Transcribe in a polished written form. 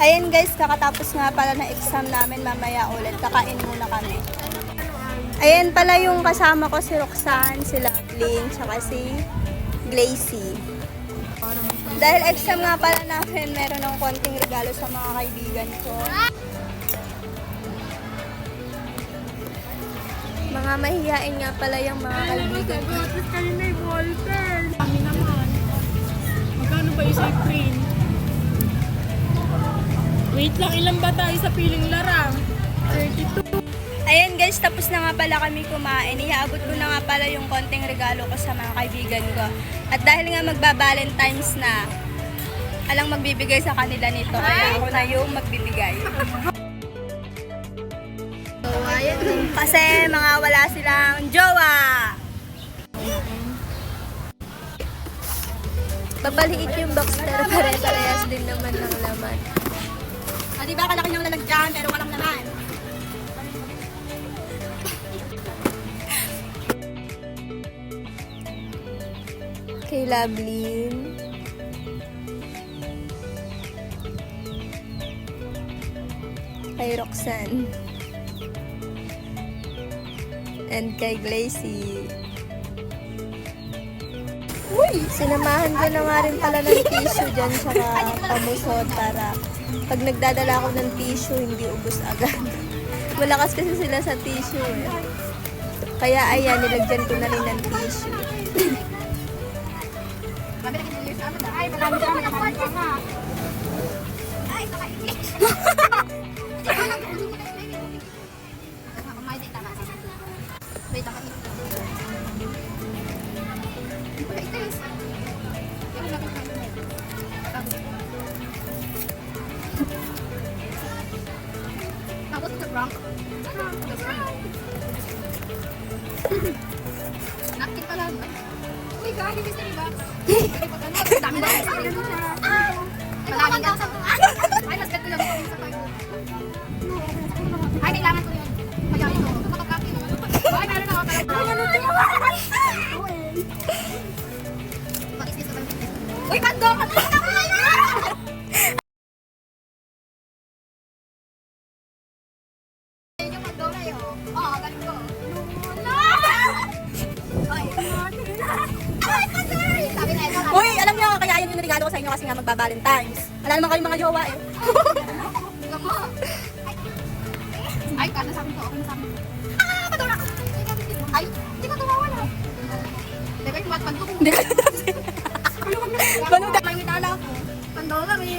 Ayan guys, kakatapos nga pala ng exam namin, mamaya ulit. Kakain muna kami. Ayan pala yung kasama ko, si Roxanne, si Lovelyn, tsaka si Glacy. Dahil exam nga pala namin, meron ng konting regalo sa mga kaibigan ko. Mga mahihain nga pala yung mga kaibigan ko. Tapos kanina yung Walter. Kami naman. Magkano ba yung sa print? Wait lang, ilan ba tayo sa piling larang? 32. Ayan guys, tapos na nga pala kami kumain. Iaabot ko na nga pala yung konting regalo ko sa mga kaibigan ko. At dahil nga magba-Valentine's na, alang magbibigay sa kanila nito. Kaya ako na yung magbibigay. Kasi mga wala silang jowa. Papaliit yung box pero pare-parehas din naman ng laman. Diba kalaki ng lalagyan pero walang laman. Kay Lovelyn. Kay Roxanne. And kay Glacy. Uy! Sinamahan ko na nga rin pala ng tissue dyan saka pamusod para pag nagdadala ako ng tissue, hindi ubos agad. Malakas kasi sila sa tissue eh. Kaya ayan, nilagyan ko na rin ng tissue. Ay, marami ka na. Ay, nakit pala. Uy, gagi mystery box. Dami na. Malamig ang ay, mas beto lang ako sa tayo. Ay, kailangan ko yun. Kaya ito. Makakapi. Ay, meron ako. Mag-isip sa tayo. Uy, kandong! Uy, alam niyo, kaya yun yung regalo ko sa inyo kasi nga magba-Valentine's. Wala naman kayong mga jowa eh. Ay, kano sa akin to. Okay na sa akin. Ah, patula! Ay, hindi ka tumawala. Diba yung matpagto ko? Hindi ka kasi. Ano wag na? Ano da? May mitala ko. Pandaw kami.